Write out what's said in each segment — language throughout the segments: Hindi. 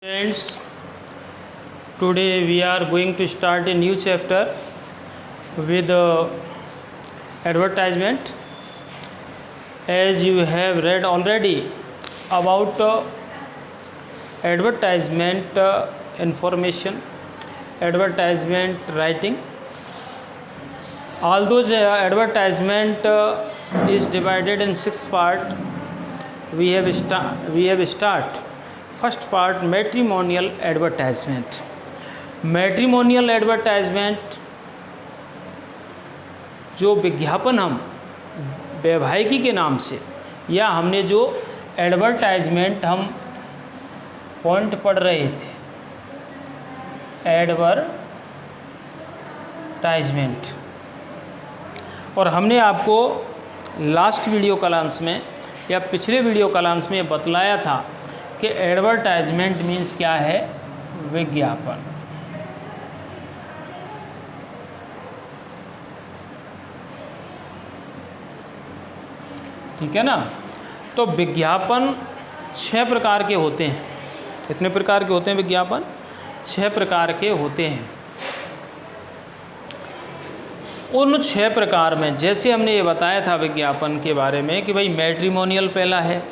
Friends, today we are going to start a new chapter with advertisement. As you have read already about advertisement information, advertisement writing. Although the advertisement is divided in 6 parts, we have start. First part matrimonial advertisement. Matrimonial advertisement जो विज्ञापन हम वैवाहिकी के नाम से या हमने जो एडवर्टाइजमेंट हम पॉइंट पढ़ रहे थे, एडवर्टाइजमेंट, और हमने आपको लास्ट वीडियो क्लास में या पिछले वीडियो क्लास में बतलाया था कि एडवर्टाइजमेंट मीन्स क्या है, विज्ञापन। ठीक है ना। तो विज्ञापन 6 प्रकार के होते हैं। कितने प्रकार के होते हैं विज्ञापन? 6 प्रकार के होते हैं। उन 6 प्रकार में जैसे हमने ये बताया था विज्ञापन के बारे में कि भाई मैट्रिमोनियल पहला है,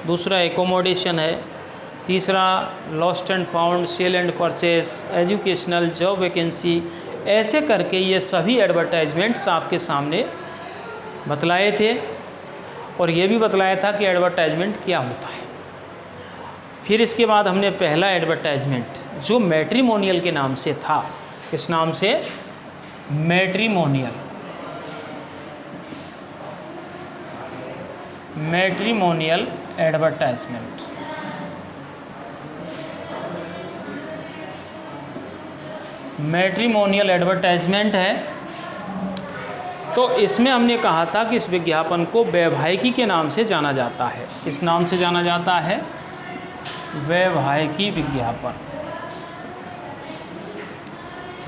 दूसरा एकोमोडेशन है, तीसरा lost and found, sale and purchase, educational, job vacancy, ऐसे करके ये सभी एडवर्टाइजमेंट्स आपके सामने बतलाए थे। और ये भी बतलाया था कि एडवर्टाइजमेंट क्या होता है। फिर इसके बाद हमने पहला एडवर्टाइजमेंट जो मैट्रिमोनियल के नाम से था, किस नाम से? Matrimonial. Matrimonial advertisement. Matrimonial advertisement है तो इसमें हमने कहा था कि इस विज्ञापन को वैवाहिकी के नाम से जाना जाता है। किस नाम से जाना जाता है? वैवाहिकी विज्ञापन।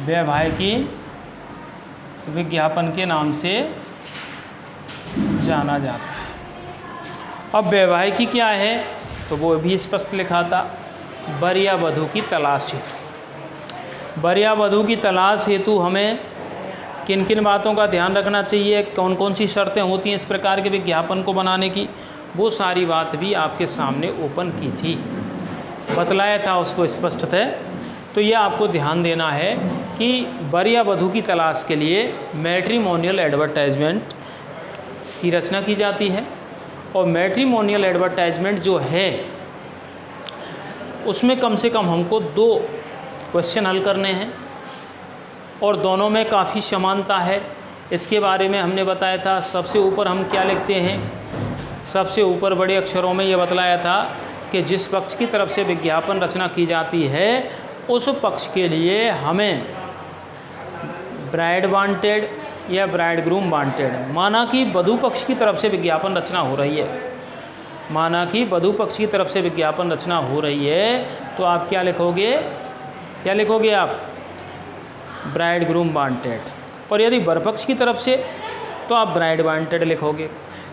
वैवाहिकी विज्ञापन के नाम से जाना जाता है। अब वैवाहिकी क्या है तो वो भी स्पष्ट लिखा था, वर या वधू की तलाश हेतु। वर या वधू की तलाश हेतु हमें किन किन बातों का ध्यान रखना चाहिए, कौन कौन सी शर्तें होती हैं इस प्रकार के विज्ञापन को बनाने की, वो सारी बात भी आपके सामने ओपन की थी, बतलाया था उसको स्पष्ट थे। तो ये आपको ध्यान देना है कि वर या वधू की तलाश के लिए मैट्रिमोनियल एडवर्टाइजमेंट की रचना की जाती है। और मैट्रिमोनियल एडवर्टाइजमेंट जो है उसमें कम से कम हमको 2 क्वेश्चन हल करने हैं और दोनों में काफ़ी समानता है। इसके बारे में हमने बताया था। सबसे ऊपर हम क्या लिखते हैं? सबसे ऊपर बड़े अक्षरों में ये बतलाया था कि जिस पक्ष की तरफ से विज्ञापन रचना की जाती है उस पक्ष के लिए हमें ब्राइड वांटेड या ब्राइड ग्रूम वांटेड, माना कि वधू पक्ष की तरफ से विज्ञापन रचना हो रही है, माना कि वधू पक्ष की तरफ से विज्ञापन रचना हो रही है, तो आप क्या लिखोगे? क्या लिखोगे आप? Bride groom wanted. और यदि वर पक्ष की तरफ से तो आप ब्राइड वांटेड लिखोगे।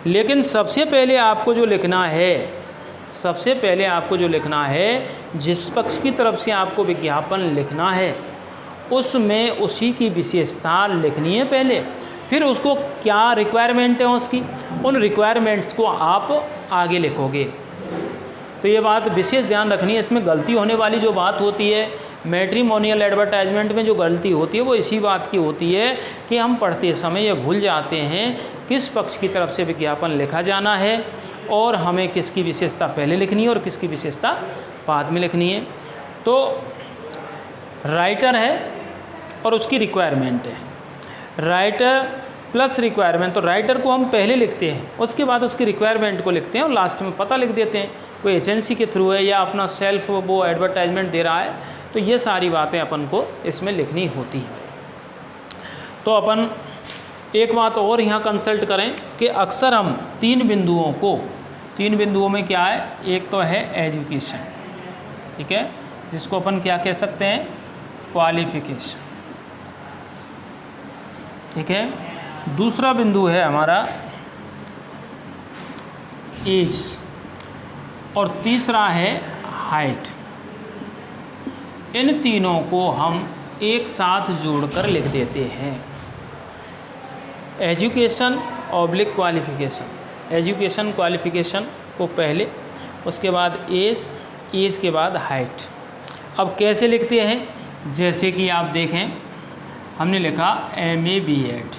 लेकिन सबसे पहले आपको जो लिखना है, सबसे पहले आपको जो लिखना है, जिस पक्ष की तरफ से आपको विज्ञापन लिखना है उसमें उसी की विशेषता लिखनी है पहले, फिर उसको क्या रिक्वायरमेंट है उसकी, उन रिक्वायरमेंट्स को आप आगे लिखोगे। तो ये बात विशेष ध्यान रखनी है। इसमें गलती होने वाली जो बात होती है मैट्रिमोनियल एडवर्टाइजमेंट में, जो गलती होती है वो इसी बात की होती है कि हम पढ़ते समय ये भूल जाते हैं किस पक्ष की तरफ से विज्ञापन लिखा जाना है और हमें किसकी विशेषता पहले लिखनी है और किसकी विशेषता बाद में लिखनी है। तो राइटर है और उसकी रिक्वायरमेंट है, राइटर प्लस रिक्वायरमेंट। तो राइटर को हम पहले लिखते हैं, उसके बाद उसकी रिक्वायरमेंट को लिखते हैं और लास्ट में पता लिख देते हैं, कोई एजेंसी के थ्रू है या अपना सेल्फ वो एडवर्टाइजमेंट दे रहा है। तो ये सारी बातें अपन को इसमें लिखनी होती हैं। तो अपन एक बात और यहाँ कंसल्ट करें कि अक्सर हम 3 बिंदुओं में क्या है, एक तो है एजुकेशन, ठीक है, जिसको अपन क्या कह सकते हैं, क्वालिफिकेशन, ठीक है। दूसरा बिंदु है हमारा एज और तीसरा है हाइट। इन तीनों को हम एक साथ जोड़कर लिख देते हैं। Education oblique qualification, education qualification को पहले, उसके बाद एज, एज के बाद हाइट। अब कैसे लिखते हैं, जैसे कि आप देखें हमने लिखा MA B.Ed,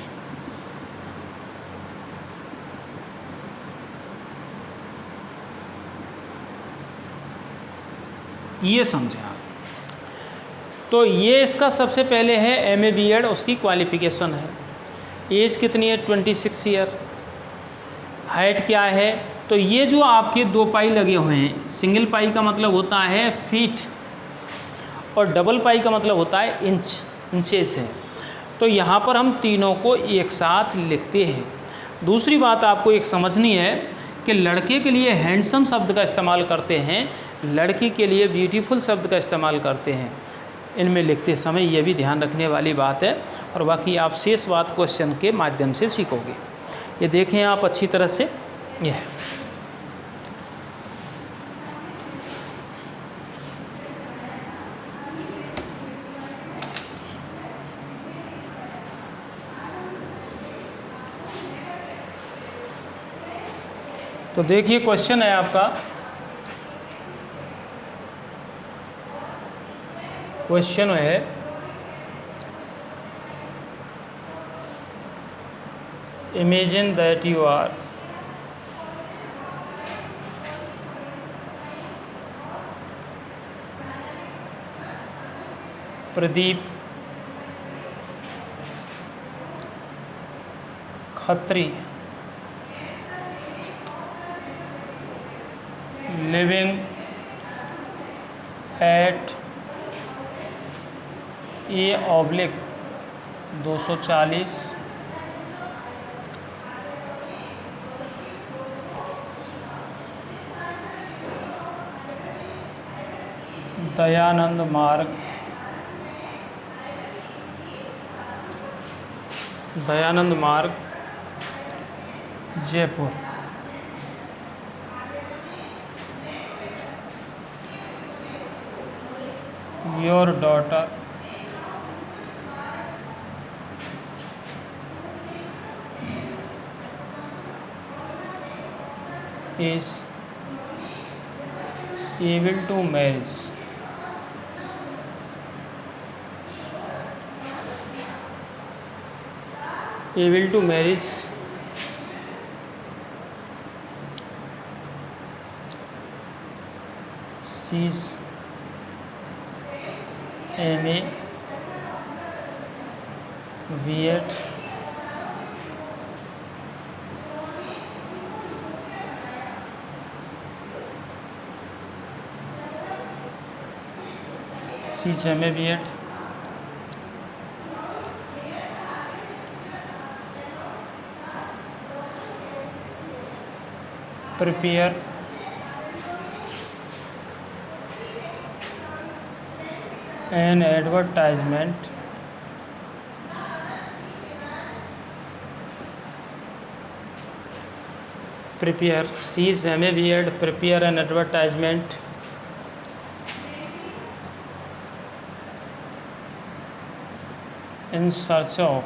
ये समझे आप। तो ये इसका सबसे पहले है MA B.Ed, उसकी क्वालिफ़िकेशन है। एज कितनी है, 26 ईयर। हाइट क्या है, तो ये जो आपके दो पाई लगे हुए हैं, सिंगल पाई का मतलब होता है फीट और डबल पाई का मतलब होता है इंच, इंचेस है। तो यहाँ पर हम तीनों को एक साथ लिखते हैं। दूसरी बात आपको एक समझनी है कि लड़के के लिए हैंडसम शब्द का इस्तेमाल करते हैं, लड़की के लिए ब्यूटीफुल शब्द का इस्तेमाल करते हैं। इनमें लिखते समय ये भी ध्यान रखने वाली बात है, और बाकी आप शेष बात क्वेश्चन के माध्यम से सीखोगे। ये देखें आप अच्छी तरह से, यह तो देखिए क्वेश्चन है आपका, क्वेश्चन है imagine that you are Pradeep Khatri living at A/240 Dayanand Marg Jaipur. Your daughter is able to marry she's MA B.Ed she's MA B.Ed prepare an advertisement she's MA B.Ed prepare an advertisement in search of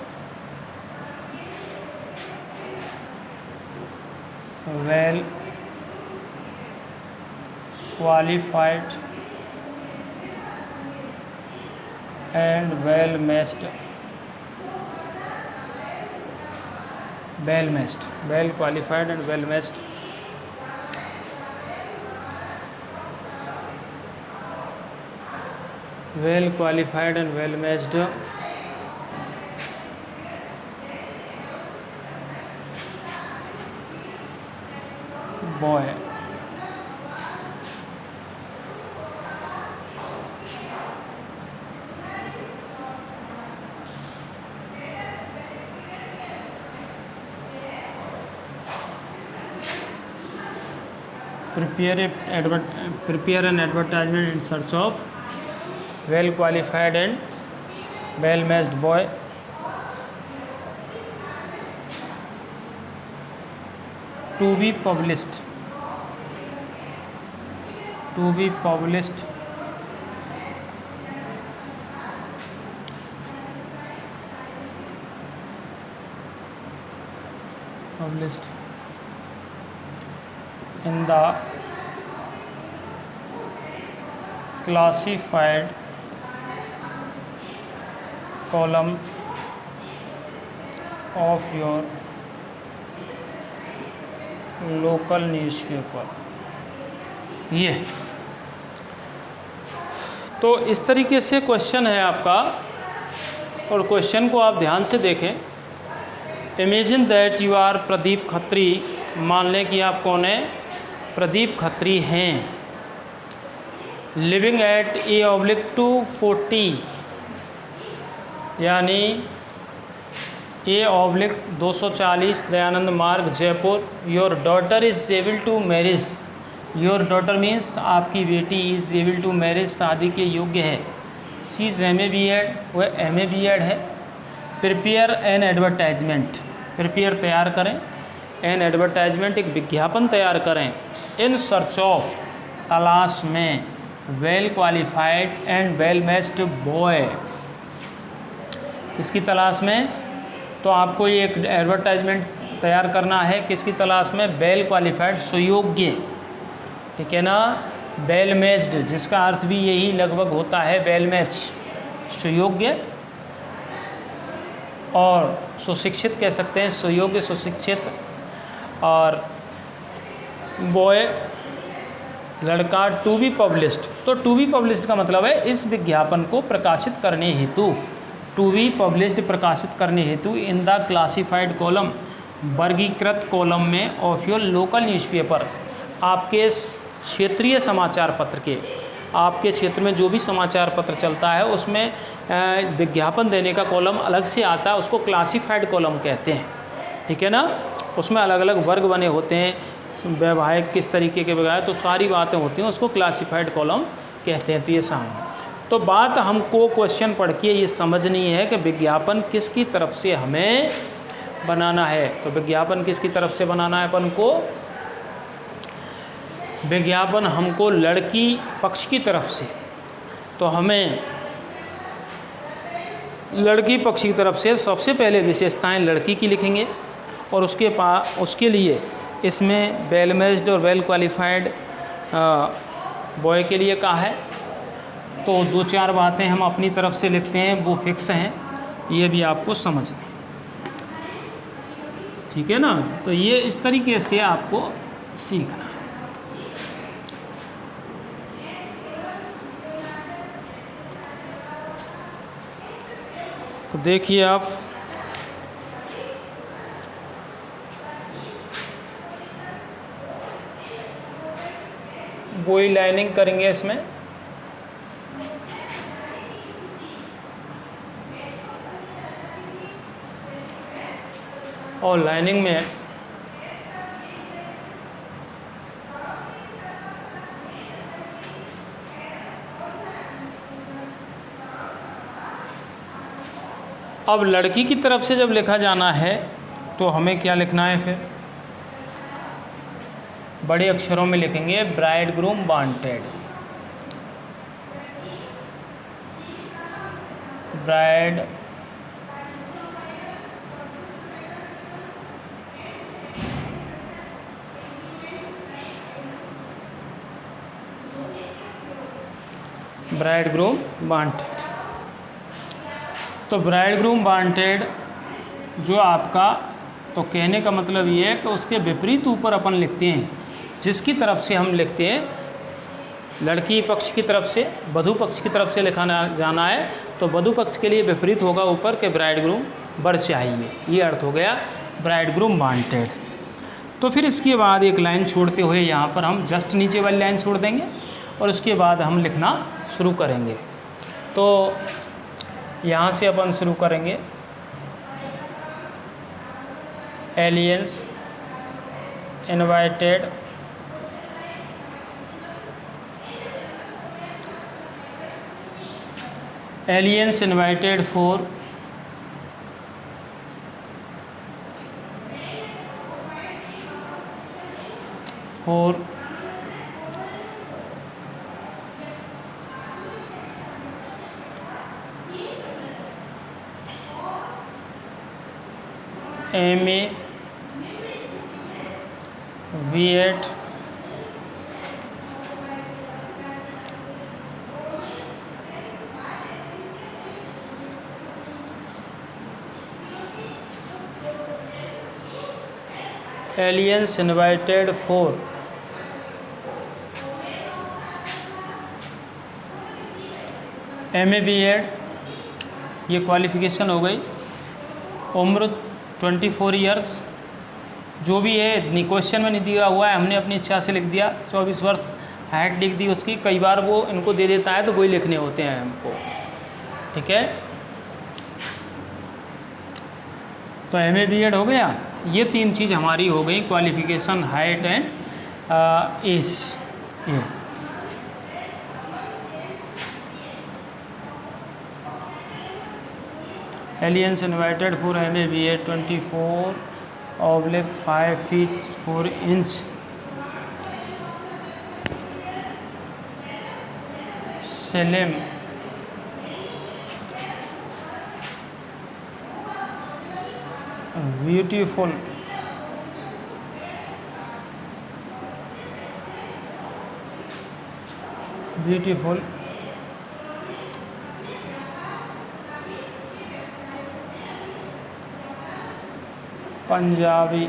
well qualified and well matched boy. Prepare an advertisement in search of well qualified and well matched boy. To be published published in the classified column of your local newspaper। ये तो इस तरीके से क्वेश्चन है आपका, और क्वेश्चन को आप ध्यान से देखें। Imagine that you are Pradeep Khatri, मान लें कि आप कौन है, प्रदीप खत्री हैं। लिविंग एट A/240 यानी A/240 Dayanand Marg Jaipur. Your daughter is able to marriage, your daughter means आपकी बेटी इज़ एबल टू मैरिज, शादी के योग्य है। शी इज़ MA B.Ed, वह MA B.Ed है। प्रिपेयर एन एडवर्टाइजमेंट, प्रिपेयर तैयार करें, एन एडवर्टाइजमेंट एक विज्ञापन तैयार करें। इन सर्च ऑफ तलाश में, well qualified and well matched boy, किसकी तलाश में, तो आपको ये एक एडवर्टाइजमेंट तैयार करना है। किसकी तलाश में, वेल क्वालिफाइड सुयोग्य, ठीक है ना, वेल मैच्ड जिसका अर्थ भी यही लगभग होता है, वेल मैच सुयोग्य, और सुशिक्षित कह सकते हैं, सुयोग्य सुशिक्षित। और बॉय लड़का, टू बी पब्लिश्ड, तो टू बी पब्लिश्ड का मतलब है इस विज्ञापन को प्रकाशित करने हेतु, टू बी पब्लिश्ड प्रकाशित करने हेतु इन द क्लासिफाइड कॉलम, वर्गीकृत कॉलम में ऑफ योर लोकल न्यूज़पेपर, आपके क्षेत्रीय समाचार पत्र के, आपके क्षेत्र में जो भी समाचार पत्र चलता है उसमें विज्ञापन देने का कॉलम अलग से आता है, उसको क्लासिफाइड कॉलम कहते हैं, ठीक है ना। उसमें अलग अलग वर्ग बने होते हैं, वैवाहिक किस तरीके के बगैर, तो सारी बातें होती हैं, उसको क्लासिफाइड कॉलम कहते हैं। तो ये सामने, तो बात हमको क्वेश्चन पढ़ के ये समझनी है कि विज्ञापन किसकी तरफ से हमें बनाना है। तो विज्ञापन किसकी तरफ से बनाना है अपन को, विज्ञापन हमको लड़की पक्ष की तरफ से, तो हमें लड़की पक्ष की तरफ से सबसे पहले विशेषताएं लड़की की लिखेंगे, और उसके लिए इसमें वेल मैच्ड और वेल क्वालिफाइड बॉय के लिए कहा है। तो 2-4 बातें हम अपनी तरफ से लिखते हैं, वो फिक्स हैं, ये भी आपको समझना, ठीक है ना। तो ये इस तरीके से आपको सीखना है। तो देखिए आप, बोई लाइनिंग करेंगे इसमें, और लाइनिंग में अब लड़की की तरफ से जब लिखा जाना है तो हमें क्या लिखना है, फिर बड़े अक्षरों में लिखेंगे bride groom wanted, bride bride groom wanted. तो ब्राइड ग्रूम वांटेड जो आपका, तो कहने का मतलब ये है कि उसके विपरीत ऊपर अपन लिखते हैं, जिसकी तरफ से हम लिखते हैं, लड़की पक्ष की तरफ से, वधू पक्ष की तरफ से लिखाना जाना है, तो वधू पक्ष के लिए विपरीत होगा ऊपर के ब्राइड ग्रूम वर चाहिए, ये अर्थ हो गया ब्राइड ग्रूम वांटेड। तो फिर इसके बाद एक लाइन छोड़ते हुए यहाँ पर हम जस्ट नीचे वाली लाइन छोड़ देंगे, और उसके बाद हम लिखना शुरू करेंगे। तो यहाँ से अपन शुरू करेंगे, aliens invited for MA B.Ed, aliens invited for MA B.Ed, ये क्वालिफ़िकेशन हो गई। उम्र 24 ईयर्स, जो भी है क्वेश्चन में नहीं दिया हुआ है, हमने अपनी इच्छा से लिख दिया। 24 वर्ष हाइट लिख दी उसकी। कई बार वो इनको दे देता है तो वही लिखने होते हैं हमको, ठीक है। तो MA B.Ed हो गया। ये 3 चीज़ हमारी हो गई, qualification, height and age. Aliens invited for MA B.Ed 24/5 feet 4 inch Salem beautiful Punjabi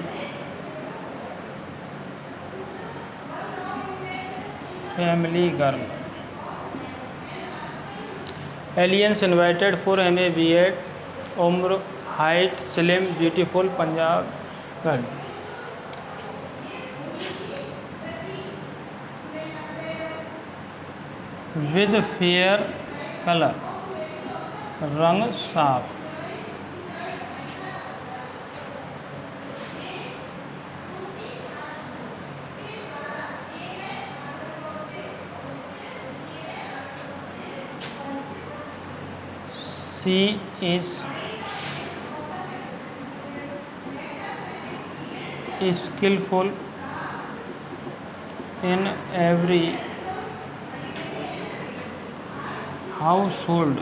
family girl. Aliens invited for MA B.Ed, उम्र, height, slim, beautiful, Punjab girl. With fair colour, रंग साफ। She is skillful in every household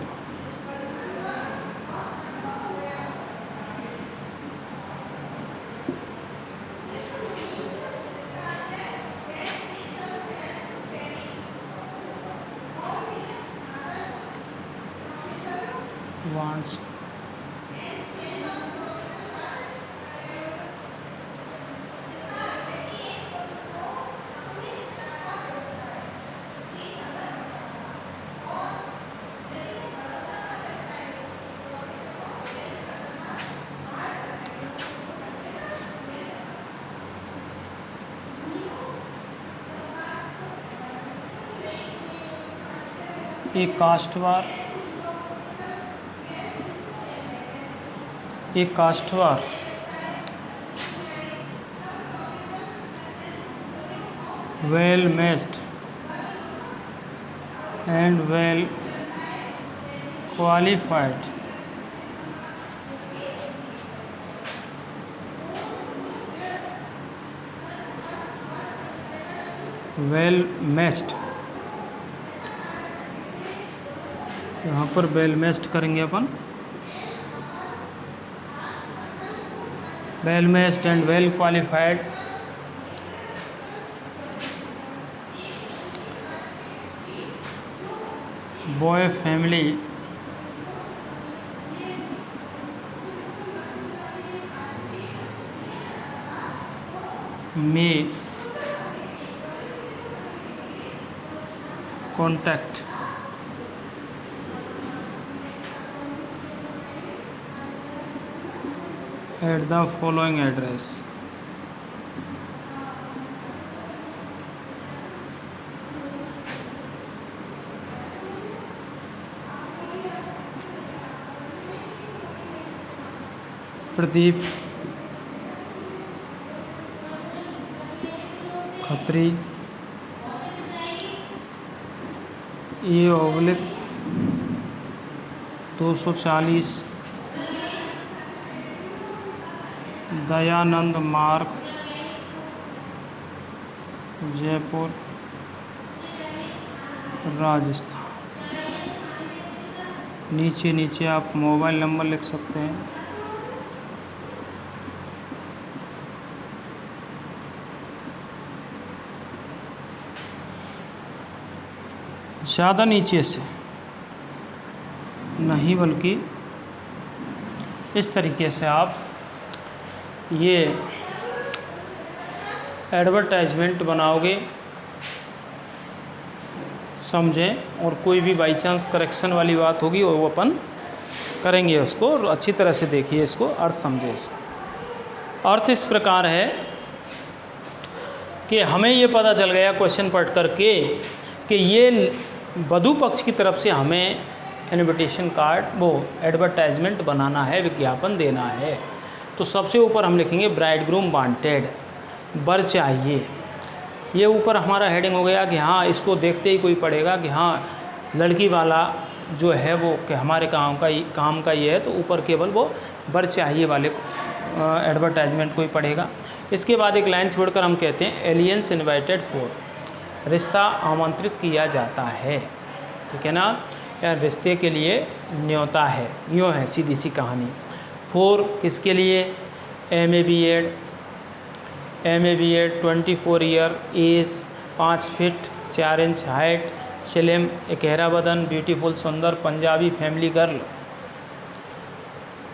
wants एक कास्टवार, well matched and well qualified, well matched, यहाँ पर वेल मैच्ड करेंगे अपन, well matched and well qualified, boy family में contact at the following address. Pradeep Khatri, E/240, Dayanand Marg, Jaipur, Rajasthan. नीचे नीचे आप मोबाइल नंबर लिख सकते हैं। ज़्यादा नीचे से नहीं, बल्कि इस तरीके से आप ये एडवर्टाइजमेंट बनाओगे, समझें। और कोई भी बाई चांस करेक्शन वाली बात होगी वो अपन करेंगे उसको, और अच्छी तरह से देखिए इसको, अर्थ समझे इसका। अर्थ इस प्रकार है कि हमें ये पता चल गया क्वेश्चन पढ़ करके कि ये वधू पक्ष की तरफ से हमें इनविटेशन कार्ड, वो एडवर्टाइजमेंट बनाना है, विज्ञापन देना है। तो सबसे ऊपर हम लिखेंगे ब्राइड ग्रूम वांटेड, वर चाहिए। ये ऊपर हमारा हेडिंग हो गया कि हाँ, इसको देखते ही कोई पढ़ेगा कि हाँ लड़की वाला जो है वो कि हमारे काम का ये है, तो ऊपर केवल वो वर चाहिए वाले एडवर्टाइजमेंट कोई पढ़ेगा। इसके बाद एक लाइन छोड़कर हम कहते हैं एलियंस इनवाइटेड फॉर, रिश्ता आमंत्रित किया जाता है, ठीक है ना, या रिश्ते के लिए न्योता है, यूँ है सीधी सी कहानी। फॉर किसके लिए, MA BEd 24 year, age 5 feet 4 inch height, slim इकहरा बदन, ब्यूटीफुल सुंदर, पंजाबी फैमिली गर्ल,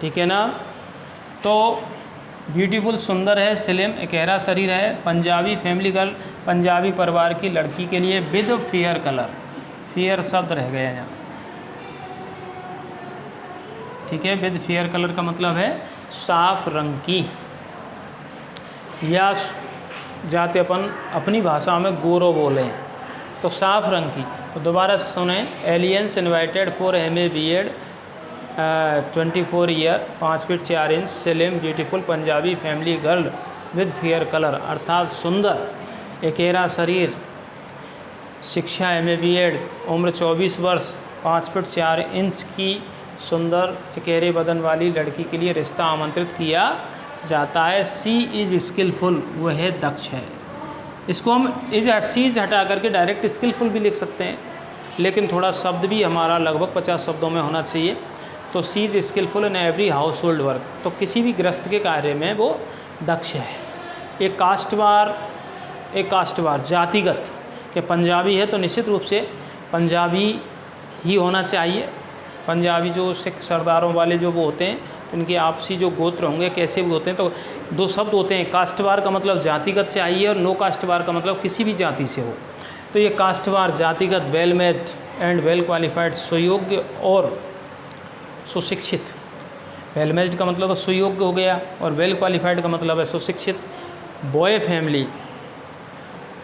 ठीक है ना। तो ब्यूटीफुल सुंदर है, स्लिम इकहरा शरीर है, पंजाबी फैमिली गर्ल, पंजाबी परिवार की लड़की के लिए, विद फेयर कलर, फेयर शब्द रह गया यहाँ, ठीक है। विद फेयर कलर का मतलब है साफ रंग की, या जाते अपन अपनी भाषा में गोरो बोलें तो साफ रंग की। तो दोबारा से सुने, aliens invited for MA BEd 24 year, 5 feet 4 inch, slim beautiful Punjabi family girl with fair colour, अर्थात सुंदर इकहरा शरीर, शिक्षा MA BEd, उम्र 24 वर्ष, 5 फीट 4 इंच की सुंदर इकहरे बदन वाली लड़की के लिए रिश्ता आमंत्रित किया जाता है। सी इज़ स्किलफुल, वह है दक्ष है। इसको हम सी इज़ हटा करके डायरेक्ट स्किलफुल भी लिख सकते हैं, लेकिन थोड़ा शब्द भी हमारा लगभग 50 शब्दों में होना चाहिए। तो she is skilful in every household work, तो किसी भी गृहस्थ के कार्य में वो दक्ष है। एक कास्टवार जातिगत के पंजाबी है तो निश्चित रूप से पंजाबी ही होना चाहिए। पंजाबी जो सिख सरदारों वाले जो वो होते हैं, उनके आपसी जो गोत्र होंगे कैसे भी होते हैं, तो दो शब्द होते हैं, कास्टवार का मतलब जातिगत चाहिए और नो कास्टवार का मतलब किसी भी जाति से हो। तो ये कास्टवार जातिगत, well matched and well qualified, सुयोग्य और सुशिक्षित। वेल मैच्ड का मतलब तो सुयोग्य हो गया, और वेल क्वालिफाइड का मतलब है सुशिक्षित। बॉय फैमिली,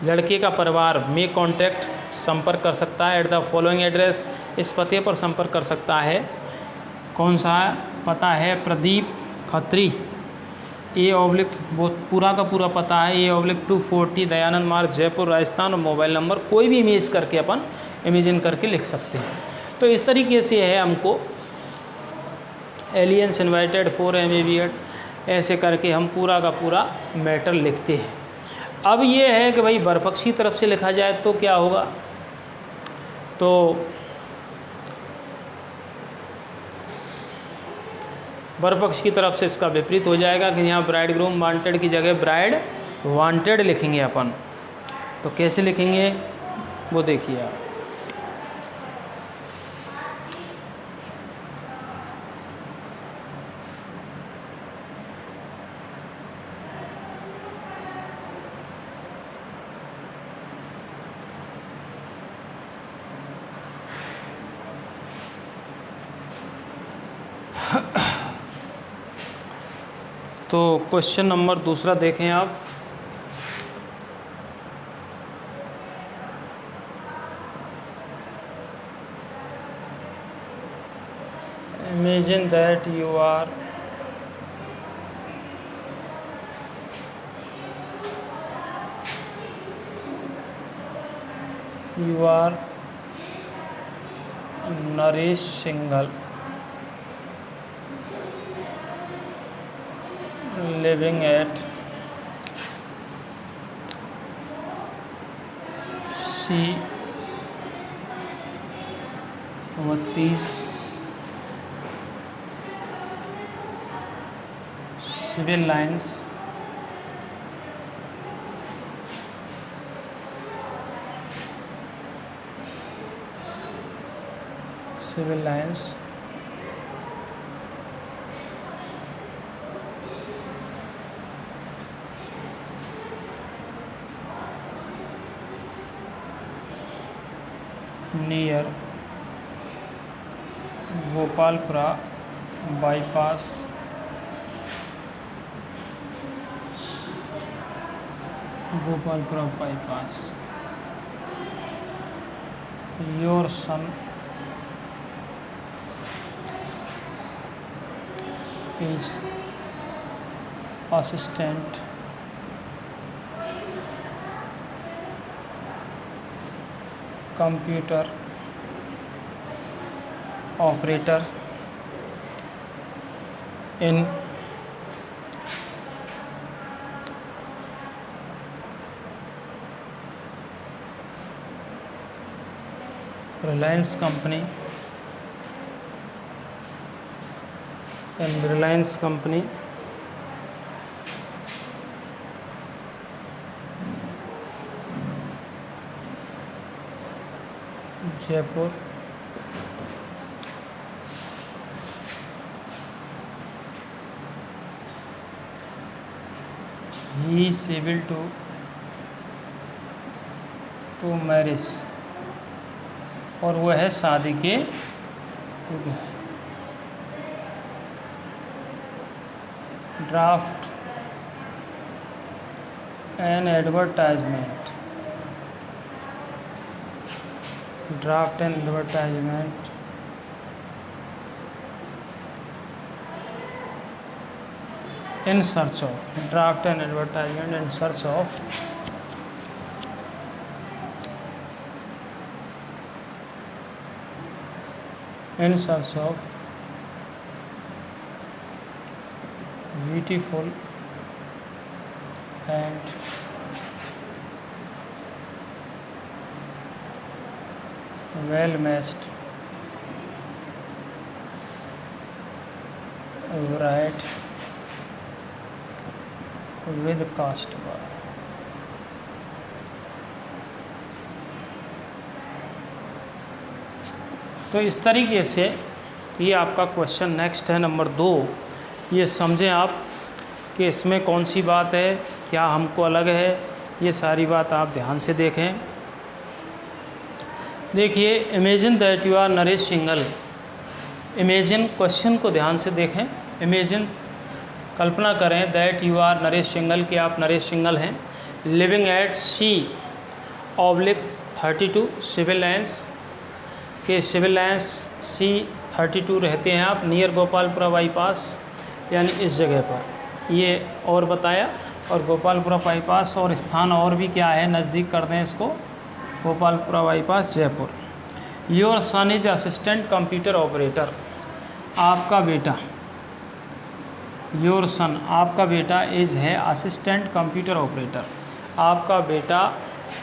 लड़के का परिवार, में कॉन्टैक्ट, संपर्क कर सकता है एट द फॉलोइंग एड्रेस, इस पते पर संपर्क कर सकता है। कौन सा पता है, प्रदीप खत्री, A/, वो पूरा का पूरा पता है, A/240 दयानंद मार्ग, जयपुर राजस्थान, और मोबाइल नंबर कोई भी इमेज करके अपन इमेजिन करके लिख सकते हैं। तो इस तरीके से है हमको aliens invited for MA BEd, ऐसे करके हम पूरा का पूरा मैटर लिखते हैं। अब ये है कि भाई बरपक्ष की तरफ से लिखा जाए तो क्या होगा, तो बरपक्ष की तरफ से इसका विपरीत हो जाएगा कि यहाँ ब्राइड ग्रूम वांटेड की जगह ब्राइड वांटेड लिखेंगे अपन। तो कैसे लिखेंगे वो देखिए आप। तो क्वेश्चन नंबर दूसरा देखें आप। Imagine that you are Naresh Singhal, living at C32 Civil Lines, Civil Lines near Gopalpura bypass your son is assistant computer operator in Reliance company Jaipur he is able to marriage और वो है शादी के draft an advertisement in search of draft an advertisement in search of beautiful and well matched bride with customer। तो इस तरीके से ये आपका क्वेश्चन नेक्स्ट है नंबर 2। ये समझें आप कि इसमें कौन सी बात है, क्या हमको अलग है, ये सारी बात आप ध्यान से देखें। देखिए, imagine that you are Naresh Singhal. Imagine question को ध्यान से देखें। इमेजिन कल्पना करें that you are Naresh Singhal, कि आप नरेश सिंगल हैं, living at C/32 Civil Lines के सिविल लाइन्स C/32 रहते हैं आप, नियर गोपालपुरा बाईपास, यानी इस जगह पर ये और बताया। और गोपालपुरा बाईपास और स्थान और भी क्या है, नज़दीक कर दें इसको, Gopalpura bypass Jaipur. Your son is assistant computer operator. आपका बेटा, योर सन आपका बेटा इज़ है असिस्टेंट कंप्यूटर ऑपरेटर। आपका बेटा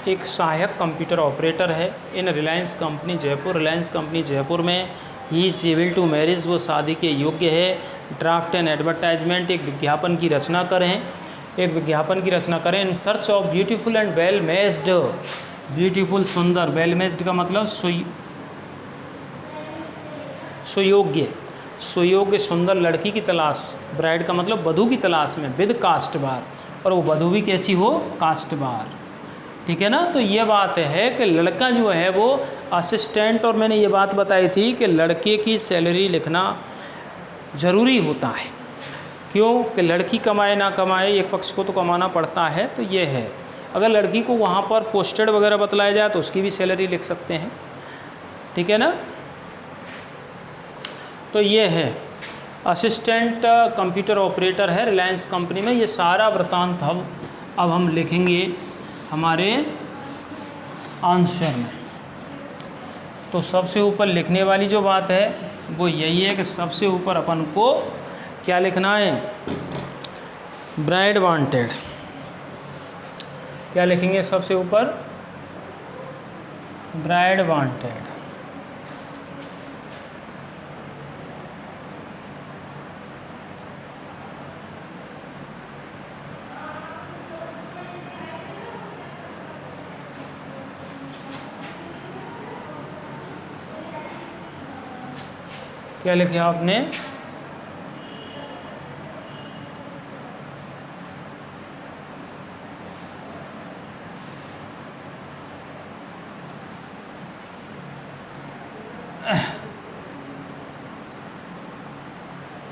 एक सहायक कंप्यूटर ऑपरेटर है in Reliance company Jaipur. Reliance company Jaipur में he is able to marriage, वो शादी के योग्य है। ड्राफ्ट एन एडवर्टाइजमेंट एक विज्ञापन की रचना करें, in search of beautiful and well matched. Beautiful सुंदर, वेल मैच्ड का मतलब सुयोग्य सुंदर लड़की की तलाश, ब्राइड का मतलब वधू की तलाश में, विद कास्ट बार, और वो वधू भी कैसी हो, कास्ट बार। ठीक है ना। तो ये बात है कि लड़का जो है वो असिस्टेंट, और मैंने ये बात बताई थी कि लड़के की सैलरी लिखना ज़रूरी होता है। क्यों कि लड़की कमाए ना कमाए, एक पक्ष को तो कमाना पड़ता है। तो ये है, अगर लड़की को वहाँ पर पोस्टेड वगैरह बतलाया जाए तो उसकी भी सैलरी लिख सकते हैं। ठीक है ना। तो ये है असिस्टेंट कंप्यूटर ऑपरेटर है रिलायंस कंपनी में। ये सारा वृत्तांत अब हम लिखेंगे हमारे आंसर में। तो सबसे ऊपर लिखने वाली जो बात है वो यही है कि सबसे ऊपर अपन को क्या लिखना है, ब्राइड वांटेड। क्या लिखेंगे सबसे ऊपर, ब्राइड वांटेड। क्या लिखे आपने?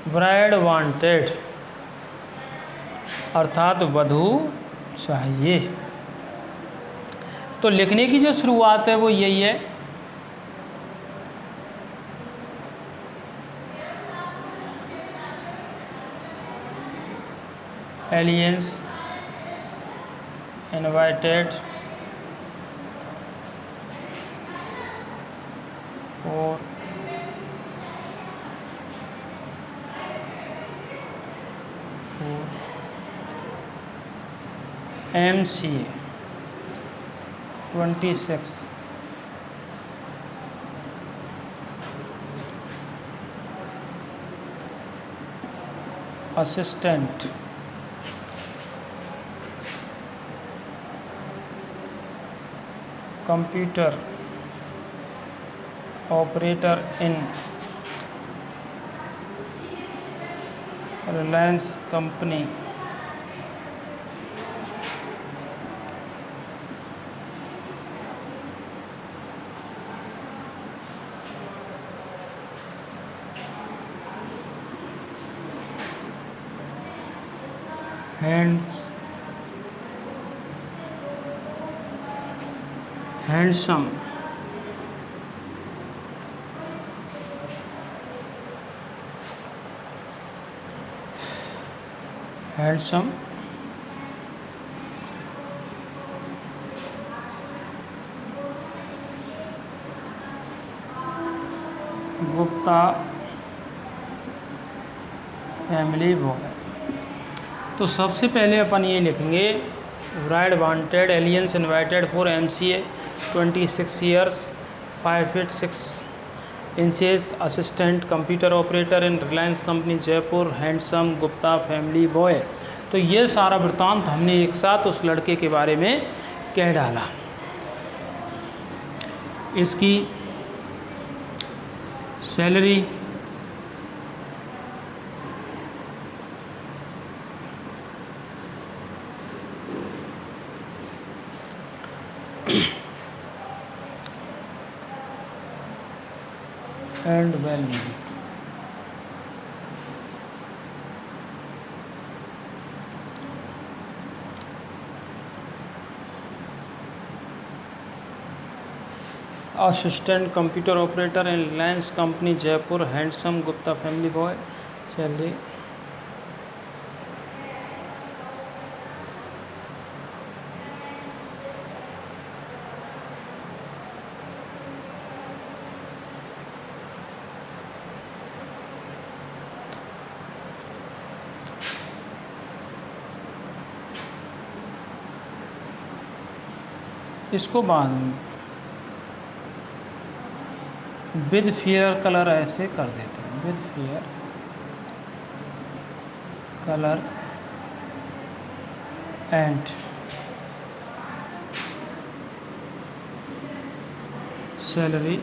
ब्राइड वांटेड, अर्थात वधू चाहिए। तो लिखने की जो शुरुआत है वो यही है, एलियंस इनवाइटेड और MCA 26 assistant computer operator in Reliance company handsome Gupta family boy. तो सबसे पहले अपन ये लिखेंगे, bride wanted, aliens invited for MCA, 26 years, 5 feet 6 inches, assistant computer operator in Reliance company Jaipur, handsome, Gupta family boy. तो ये सारा वृत्तांत हमने एक साथ उस लड़के के बारे में कह डाला। इसकी salary, and well-being, assistant computer operator in Reliance company Jaipur, handsome, Gupta family boy, salary इसको बाद में विद फेयर कलर ऐसे कर देते हैं, with fair colour and salary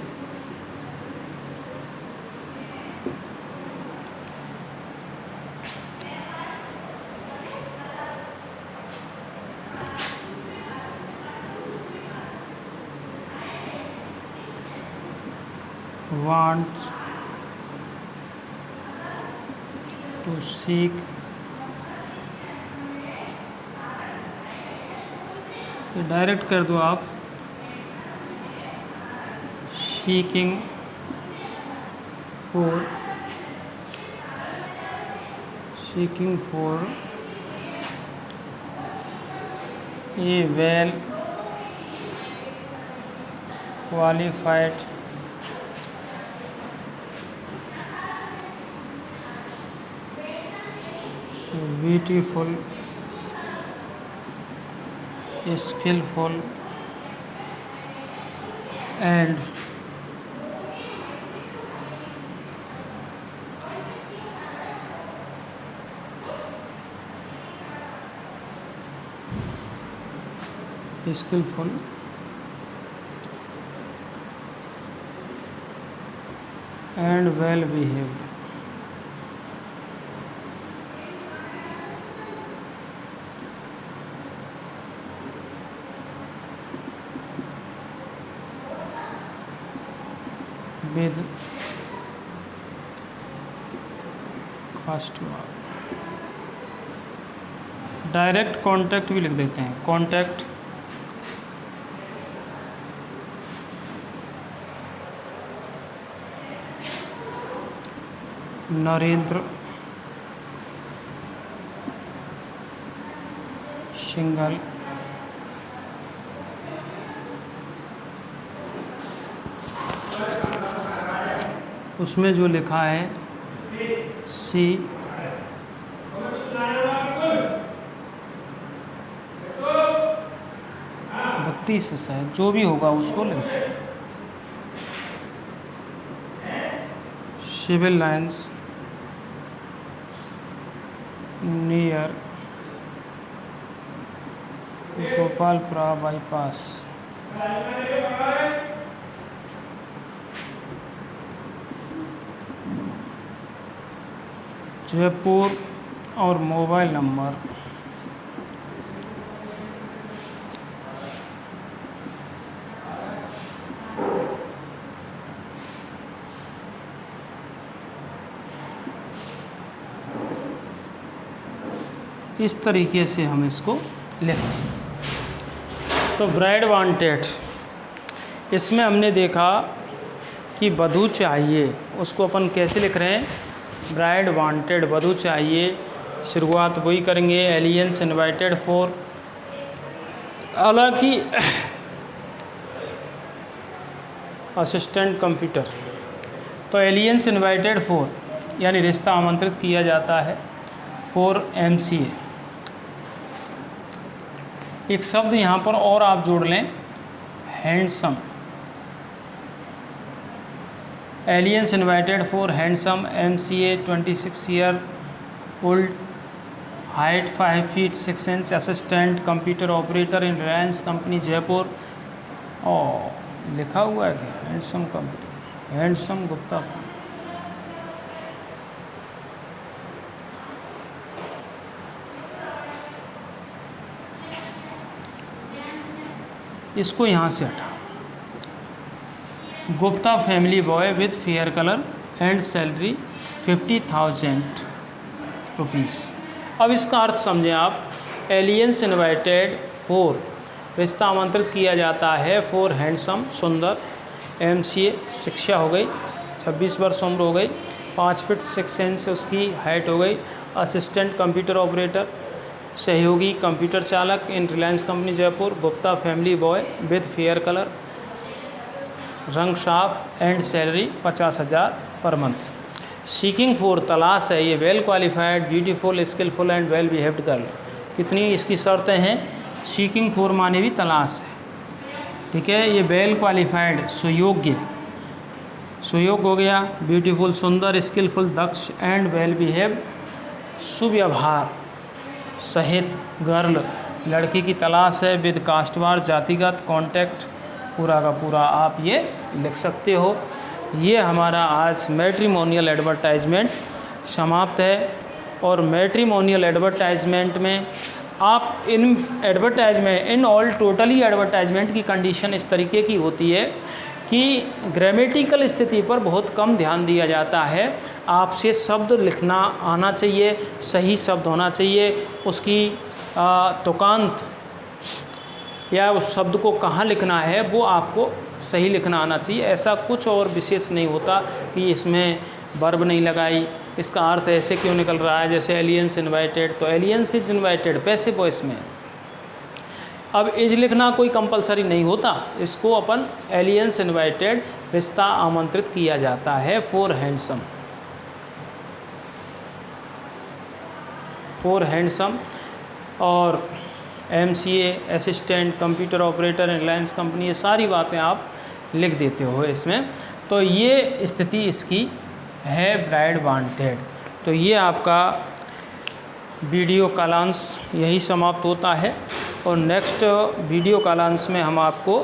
wants to seek direct कर दो आप, seeking for a well qualified beautiful, skillful and skillful and well behaved. With customer. Direct contact भी लिख देते हैं, कांटेक्ट नरेंद्र सिंघल उसमें जो लिखा है सी 32 है शायद, जो भी होगा उसको लिख। Civil Lines near Gopalpura bypass. Jaipur और मोबाइल नंबर इस तरीके से हम इसको लिखते हैं। तो ब्राइड वांटेड, इसमें हमने देखा कि वधू चाहिए, उसको अपन कैसे लिख रहे हैं, ब्राइड वांटेड, वधू चाहिए। शुरुआत वही करेंगे, एलियंस इनवाइटेड फॉर। हालांकि असिस्टेंट कंप्यूटर, तो एलियंस इनवाइटेड फॉर यानी रिश्ता आमंत्रित किया जाता है फॉर MCA। एक शब्द यहाँ पर और आप जोड़ लें, handsome. Aliens invited for handsome MCA 26 year old, height 5 feet 6 inch, assistant computer operator in Reliance company Jaipur. और लिखा हुआ है कि हैंडसम कंप्यूटर, हैंडसम गुप्ता। इसको यहाँ से हटा। Gupta family boy with fair colour and salary 50,000 rupees. अब इसका अर्थ समझें आप। एलियंस इनवाइटेड फॉर, रिश्ता आमंत्रित किया जाता है फॉर हैंडसम, सुंदर। MCA शिक्षा हो गई, 26 वर्ष उम्र हो गई, 5 फीट 6 इंच उसकी हाइट हो गई। असिस्टेंट कंप्यूटर ऑपरेटर, सहयोगी कंप्यूटर चालक in Reliance company Jaipur. Gupta family boy with fair colour, रंग साफ, and salary 50,000 per month. Seeking for, तलाश है ये, well qualified, beautiful, skilful and well behaved girl. कितनी इसकी शर्तें हैं, सीकिंग फॉर माने भी तलाश है, ठीक है। ये वेल क्वालिफाइड, सुयोग्य, सुयोग हो गया, ब्यूटीफुल सुंदर, स्किलफुल दक्ष, एंड वेल बिहेव्ड सुव्यवहार सहित गर्ल लड़की की तलाश है। विद कास्टवार जातिगत, कॉन्टैक्ट पूरा का पूरा आप ये लिख सकते हो। ये हमारा आज मैट्रिमोनियल एडवर्टाइजमेंट समाप्त है। और मैट्रिमोनियल एडवर्टाइजमेंट में आप इन advertisement, in all totally advertisement की कंडीशन इस तरीके की होती है कि ग्रामेटिकल स्थिति पर बहुत कम ध्यान दिया जाता है। आपसे शब्द लिखना आना चाहिए, सही शब्द होना चाहिए, उसकी तुकांत या उस शब्द को कहाँ लिखना है वो आपको सही लिखना आना चाहिए। ऐसा कुछ और विशेष नहीं होता कि इसमें वर्ब नहीं लगाई, इसका अर्थ ऐसे क्यों निकल रहा है, जैसे एलियंस इनवाइटेड, तो aliens is invited passive voice में। अब इज लिखना कोई कंपलसरी नहीं होता, इसको अपन एलियंस इनवाइटेड, रिश्ता आमंत्रित किया जाता है फॉर हैंडसम, फॉर हैंडसम। और MCA, assistant computer operator in Reliance company, ये सारी बातें आप लिख देते हो इसमें। तो ये स्थिति इसकी है ब्राइड वांटेड। तो ये आपका वीडियो कालांश यही समाप्त होता है। और नेक्स्ट वीडियो कालांश में हम आपको